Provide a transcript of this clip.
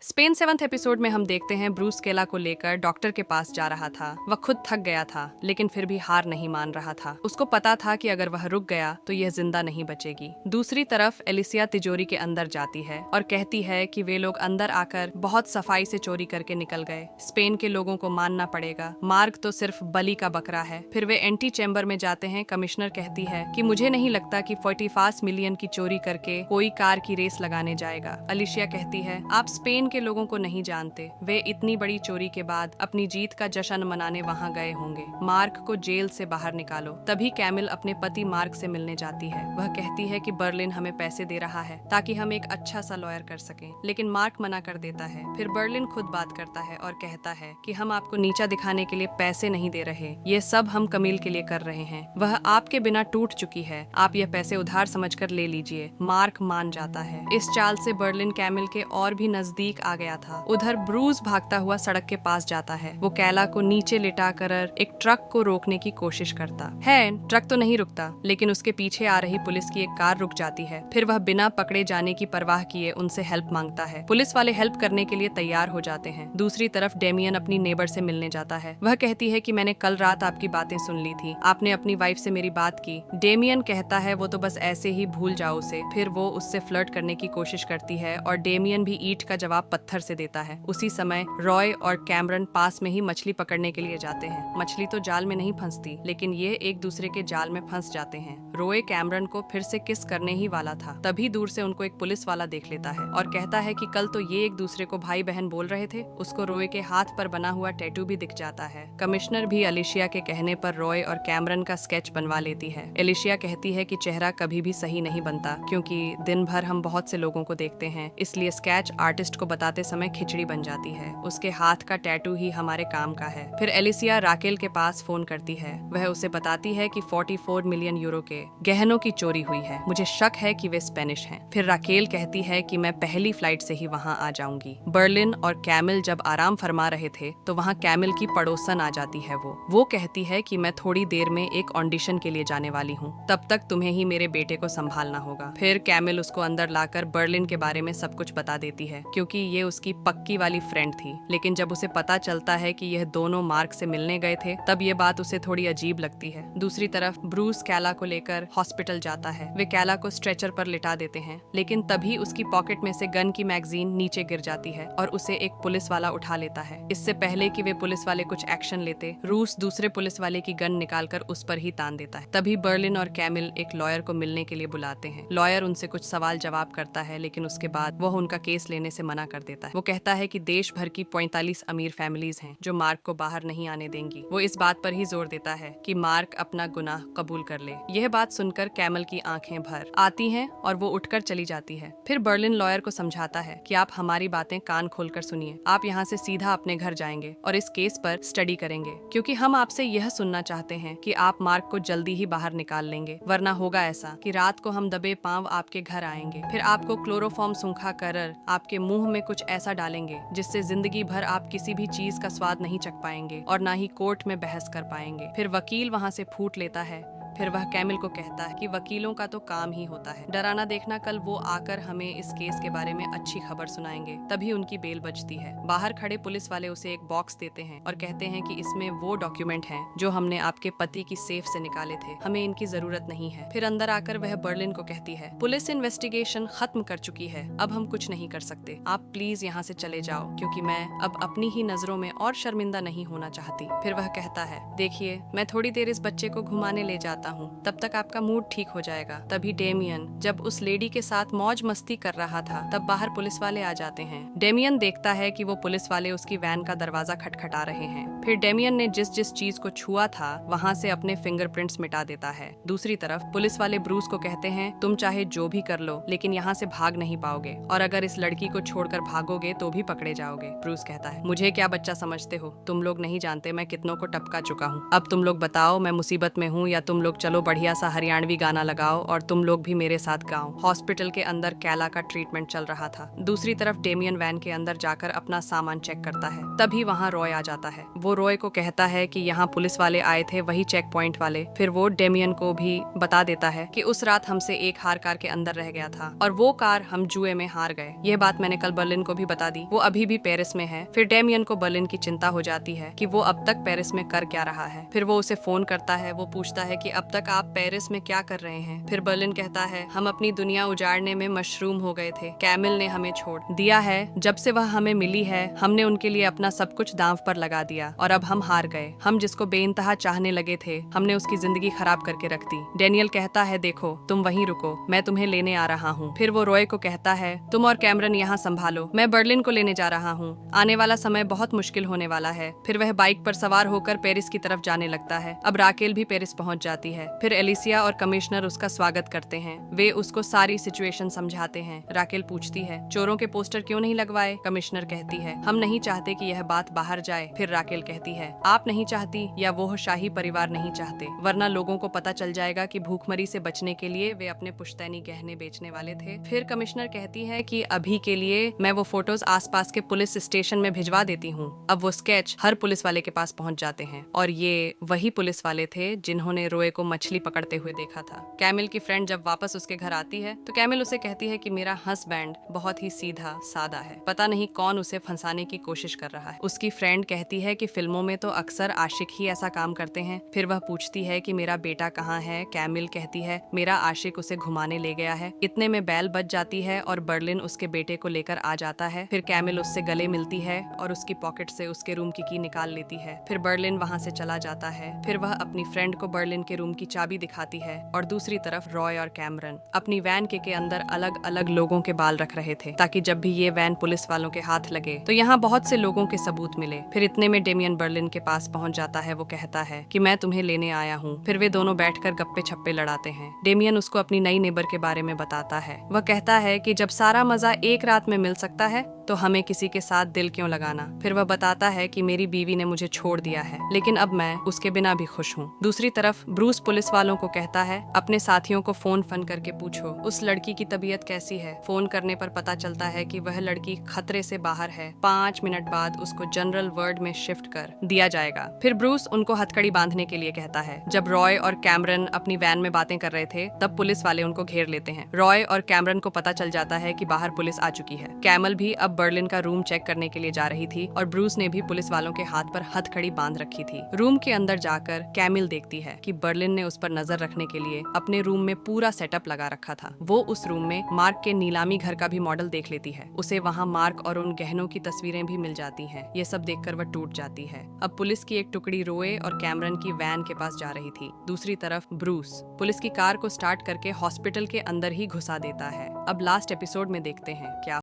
Spain 7th episode में हम देखते हैं ब्रूस केला को लेकर डॉक्टर के पास जा रहा था। वह खुद थक गया था लेकिन फिर भी हार नहीं मान रहा था। उसको पता था कि अगर वह रुक गया तो यह जिंदा नहीं बचेगी। दूसरी तरफ एलिसिया तिजोरी के अंदर जाती है और कहती है कि वे लोग अंदर आकर बहुत सफाई से चोरी करके निकल गए। स्पेन के लोगों को मानना पड़ेगा, मार्ग तो सिर्फ बलि का बकरा है। फिर वे एंटी चैम्बर में जाते हैं। कमिश्नर कहती है कि मुझे नहीं लगता कि 45 मिलियन की चोरी करके कोई कार की रेस लगाने जाएगा। एलिसिया कहती है आप स्पेन के लोगों को नहीं जानते, वे इतनी बड़ी चोरी के बाद अपनी जीत का जश्न मनाने वहां गए होंगे। मार्क को जेल से बाहर निकालो। तभी कैमिल अपने पति मार्क से मिलने जाती है। वह कहती है कि बर्लिन हमें पैसे दे रहा है ताकि हम एक अच्छा सा लॉयर कर सकें, लेकिन मार्क मना कर देता है। फिर बर्लिन खुद बात करता है और कहता है कि हम आपको नीचा दिखाने के लिए पैसे नहीं दे रहे, ये सब हम कमील के लिए कर रहे हैं। वह आपके बिना टूट चुकी है, आप यह पैसे उधार समझकर ले लीजिए। मार्क मान जाता है। इस चाल से बर्लिन कैमिल के और भी नजदीक आ गया था। उधर ब्रूस भागता हुआ सड़क के पास जाता है। वो कैला को नीचे लिटाकर एक ट्रक को रोकने की कोशिश करता है। ट्रक तो नहीं रुकता, लेकिन उसके पीछे आ रही पुलिस की एक कार रुक जाती है। फिर वह बिना पकड़े जाने की परवाह किए उनसे हेल्प मांगता है। पुलिस वाले हेल्प करने के लिए तैयार हो जाते हैं। दूसरी तरफ डेमियन अपनी नेबर से मिलने जाता है। वह कहती है कि मैंने कल रात आपकी बातें सुन ली थी, आपने अपनी वाइफ से मेरी बात की। डेमियन कहता है वो तो बस ऐसे ही भूल जाओ उसे। फिर वो उससे फ्लर्ट करने की कोशिश करती है और डेमियन भी ईंट का जवाब पत्थर से देता है। उसी समय रॉय और कैमरन पास में ही मछली पकड़ने के लिए जाते हैं। मछली तो जाल में नहीं फंसती, लेकिन ये एक दूसरे के जाल में फंस जाते हैं। रॉय कैमरन को फिर से किस करने ही वाला था, तभी दूर से उनको एक पुलिस वाला देख लेता है और कहता है कि कल तो ये एक दूसरे को भाई बहन बोल रहे थे। उसको रॉय के हाथ पर बना हुआ टैटू भी दिख जाता है। कमिश्नर भी एलिशिया के कहने पर रॉय और कैमरन का स्केच बनवा लेती है। एलिशिया कहती है कि चेहरा कभी भी सही नहीं बनता, क्योंकि दिन भर हम बहुत से लोगों को देखते हैं, इसलिए स्केच आर्टिस्ट को बताते समय खिचड़ी बन जाती है। उसके हाथ का टैटू ही हमारे काम का है। फिर एलिसिया राकेल के पास फोन करती है। वह उसे बताती है कि 44 मिलियन यूरो के गहनों की चोरी हुई है। मुझे शक है कि वे स्पेनिश हैं। फिर राकेल कहती है कि मैं पहली फ्लाइट से ही वहां आ जाऊंगी। बर्लिन और कैमिल जब आराम फरमा रहे थे तो वहां कैमिल की पड़ोसन आ जाती है। वो कहती है कि मैं थोड़ी देर में एक ऑडिशन के लिए जाने वाली हूँ, तब तक तुम्हें ही मेरे बेटे को संभालना होगा। फिर कैमिल उसको अंदर लाकर बर्लिन के बारे में सब कुछ बता देती है, क्योंकि ये उसकी पक्की वाली फ्रेंड थी। लेकिन जब उसे पता चलता है कि यह दोनों मार्क से मिलने गए थे, तब ये बात उसे थोड़ी अजीब लगती है। दूसरी तरफ ब्रूस कैला को लेकर हॉस्पिटल जाता है। वे कैला को स्ट्रेचर पर लिटा देते हैं, लेकिन तभी उसकी पॉकेट में से गन की मैगजीन नीचे गिर जाती है और उसे एक पुलिस वाला उठा लेता है। इससे पहले कि वे पुलिस वाले कुछ एक्शन लेते, रूस दूसरे पुलिस वाले की गन निकालकर उस पर ही तान देता है। तभी बर्लिन और कैमिल एक लॉयर को मिलने के लिए बुलाते हैं। लॉयर उनसे कुछ सवाल जवाब करता है, लेकिन उसके बाद वह उनका केस लेने से मना कर देता है। वो कहता है कि देश भर की 45 अमीर फैमिलीज हैं जो मार्क को बाहर नहीं आने देंगी। वो इस बात पर ही जोर देता है कि मार्क अपना गुनाह कबूल कर ले। यह बात सुनकर कैमल की आंखें भर आती हैं और वो उठकर चली जाती है। फिर बर्लिन लॉयर को समझाता है कि आप हमारी बातें कान खोलकर सुनिए। आप यहाँ से सीधा अपने घर जाएंगे और इस केस पर स्टडी करेंगे, क्योंकि हम आपसे यह सुनना चाहते हैं कि आप मार्क को जल्दी ही बाहर निकाल लेंगे, वरना होगा ऐसा कि रात को हम दबे पांव आपके घर आएंगे। फिर आपको क्लोरोफॉर्म सूखा कर आपके मुंह में कुछ ऐसा डालेंगे जिससे जिंदगी भर आप किसी भी चीज का स्वाद नहीं चख पाएंगे और ना ही कोर्ट में बहस कर पाएंगे। फिर वकील वहां से फूट लेता है। फिर वह कैमिल को कहता है कि वकीलों का तो काम ही होता है डराना। देखना कल वो आकर हमें इस केस के बारे में अच्छी खबर सुनाएंगे। तभी उनकी बेल बजती है। बाहर खड़े पुलिस वाले उसे एक बॉक्स देते हैं और कहते हैं कि इसमें वो डॉक्यूमेंट हैं जो हमने आपके पति की सेफ से निकाले थे, हमें इनकी जरूरत नहीं है। फिर अंदर आकर वह बर्लिन को कहती है पुलिस इन्वेस्टिगेशन खत्म कर चुकी है, अब हम कुछ नहीं कर सकते, आप प्लीज यहाँ से चले जाओ, क्योंकि मैं अब अपनी ही नजरों में और शर्मिंदा नहीं होना चाहती। फिर वह कहता है देखिए, मैं थोड़ी देर इस बच्चे को घुमाने ले जाता हूँ, तब तक आपका मूड ठीक हो जाएगा। तभी डेमियन जब उस लेडी के साथ मौज मस्ती कर रहा था, तब बाहर पुलिस वाले आ जाते हैं। डेमियन देखता है कि वो पुलिस वाले उसकी वैन का दरवाजा खटखटा रहे हैं। फिर डेमियन ने जिस जिस चीज को छुआ था वहाँ से अपने फिंगरप्रिंट्स मिटा देता है। दूसरी तरफ पुलिस वाले ब्रूस को कहते हैं तुम चाहे जो भी कर लो, लेकिन यहाँ से भाग नहीं पाओगे, और अगर इस लड़की को छोड़कर भागोगे तो भी पकड़े जाओगे। ब्रूस कहता है मुझे क्या बच्चा समझते हो, तुम लोग नहीं जानते मैं कितनों को टपका चुका हूँ। अब तुम लोग बताओ मैं मुसीबत में हूँ या तुम लोग लोग चलो बढ़िया सा हरियाणवी गाना लगाओ और तुम लोग भी मेरे साथ गाओ। हॉस्पिटल के अंदर कैला का ट्रीटमेंट चल रहा था। दूसरी तरफ डेमियन वैन के अंदर जाकर अपना सामान चेक करता है। तभी वहाँ रॉय आ जाता है। वो रॉय को कहता है कि यहाँ पुलिस वाले आए थे, वही चेक पॉइंट वाले। फिर वो डेमियन को भी बता देता है कि उस रात हमसे एक हार कार के अंदर रह गया था और वो कार हम जुए में हार गए। यह बात मैंने कल बर्लिन को भी बता दी। वो अभी भी पेरिस में है। फिर डेमियन को बर्लिन की चिंता हो जाती है कि वो अब तक पेरिस में कर क्या रहा है। फिर वो उसे फोन करता है। वो पूछता है कि अब तक आप पेरिस में क्या कर रहे हैं। फिर बर्लिन कहता है हम अपनी दुनिया उजाड़ने में मशरूम हो गए थे। कैमिल ने हमें छोड़ दिया है। जब से वह हमें मिली है हमने उनके लिए अपना सब कुछ दांव पर लगा दिया और अब हम हार गए। हम जिसको बेइंतहा चाहने लगे थे हमने उसकी जिंदगी खराब करके रख दी। डेनियल कहता है देखो तुम वहीं रुको, मैं तुम्हें लेने आ रहा हूँ। फिर वो रॉय को कहता है तुम और कैमरन यहाँ संभालो, मैं बर्लिन को लेने जा रहा हूँ। आने वाला समय बहुत मुश्किल होने वाला है। फिर वह बाइक पर सवार होकर पेरिस की तरफ जाने लगता है। अब राकेल भी पेरिस पहुंच जाती है। फिर एलिसिया और कमिश्नर उसका स्वागत करते हैं। वे उसको सारी सिचुएशन समझाते हैं। राकेल पूछती है चोरों के पोस्टर क्यों नहीं लगवाए। कमिश्नर कहती है हम नहीं चाहते कि यह बात बाहर जाए। फिर राकेल कहती है आप नहीं चाहती या वो शाही परिवार नहीं चाहते, वरना लोगों को पता चल जाएगा कि भूखमरी से बचने के लिए वे अपने पुश्तैनी गहने बेचने वाले थे। फिर कमिश्नर कहती है कि अभी के लिए मैं वो फोटोज आसपास के पुलिस स्टेशन में भिजवा देती हूँ। अब वो स्केच हर पुलिस वाले के पास पहुंच जाते हैं और ये वही पुलिस वाले थे जिन्होंने रोए को मछली पकड़ते हुए देखा था। कैमिल की फ्रेंड जब वापस उसके घर आती है तो कैमिल उसे कहती है कि मेरा हस्बैंड बहुत ही सीधा सादा है, पता नहीं कौन उसे फंसाने की कोशिश कर रहा है। उसकी फ्रेंड कहती है कि फिल्मों में तो अक्सर आशिक ही ऐसा काम करते हैं। फिर वह पूछती है कि मेरा बेटा कहाँ है। कैमिल कहती है मेरा आशिक उसे घुमाने ले गया है। इतने में बैल बज जाती है और बर्लिन उसके बेटे को लेकर आ जाता है। फिर कैमिल उससे गले मिलती है और उसकी पॉकेट से उसके रूम की निकाल लेती है। फिर बर्लिन वहाँ से चला जाता है। फिर वह अपनी फ्रेंड को बर्लिन के रूम की चाबी दिखाती है और दूसरी तरफ रॉय और कैमरन अपनी वैन के अंदर अलग अलग लोगों के बाल रख रहे थे ताकि जब भी ये वैन पुलिस वालों के हाथ लगे तो यहाँ बहुत से लोगों के सबूत मिले। फिर इतने में डेमियन बर्लिन के पास पहुंच जाता है। वो कहता है कि मैं तुम्हें लेने आया हूँ। फिर वे दोनों बैठकर गप्पे छप्पे लड़ाते हैं। डेमियन उसको अपनी नई नेबर के बारे में बताता है। वह कहता है कि जब सारा मजा एक रात में मिल सकता है तो हमें किसी के साथ दिल क्यों लगाना। फिर वह बताता है कि मेरी बीवी ने मुझे छोड़ दिया है लेकिन अब मैं उसके बिना भी खुश हूँ। दूसरी तरफ ब्रूस पुलिस वालों को कहता है अपने साथियों को फोन करके पूछो उस लड़की की तबीयत कैसी है। फोन करने पर पता चलता है कि वह लड़की खतरे से बाहर है। 5 मिनट बाद उसको जनरल वार्ड में शिफ्ट कर दिया जाएगा। फिर ब्रूस उनको हथकड़ी बांधने के लिए कहता है। जब रॉय और कैमरन अपनी वैन में बातें कर रहे थे तब पुलिस वाले उनको घेर लेते हैं। रॉय और कैमरन को पता चल जाता है कि बाहर पुलिस आ चुकी है। कैमल भी अब बर्लिन का रूम चेक करने के लिए जा रही थी और ब्रूस ने भी पुलिस वालों के हाथ पर हथकड़ी बांध रखी थी। रूम के अंदर जाकर कैमिल देखती है कि बर्लिन ने उस पर नजर रखने के लिए अपने रूम में पूरा सेटअप लगा रखा था। वो उस रूम में मार्क के नीलामी घर का भी मॉडल देख लेती है। उसे वहाँ मार्क और उन गहनों की तस्वीरें भी मिल जाती हैं। ये सब देखकर वह टूट जाती है। अब पुलिस की एक टुकड़ी रोए और कैमरन की वैन के पास जा रही थी। दूसरी तरफ ब्रूस पुलिस की कार को स्टार्ट करके हॉस्पिटल के अंदर ही घुसा देता है। अब लास्ट एपिसोड में देखते हैं क्या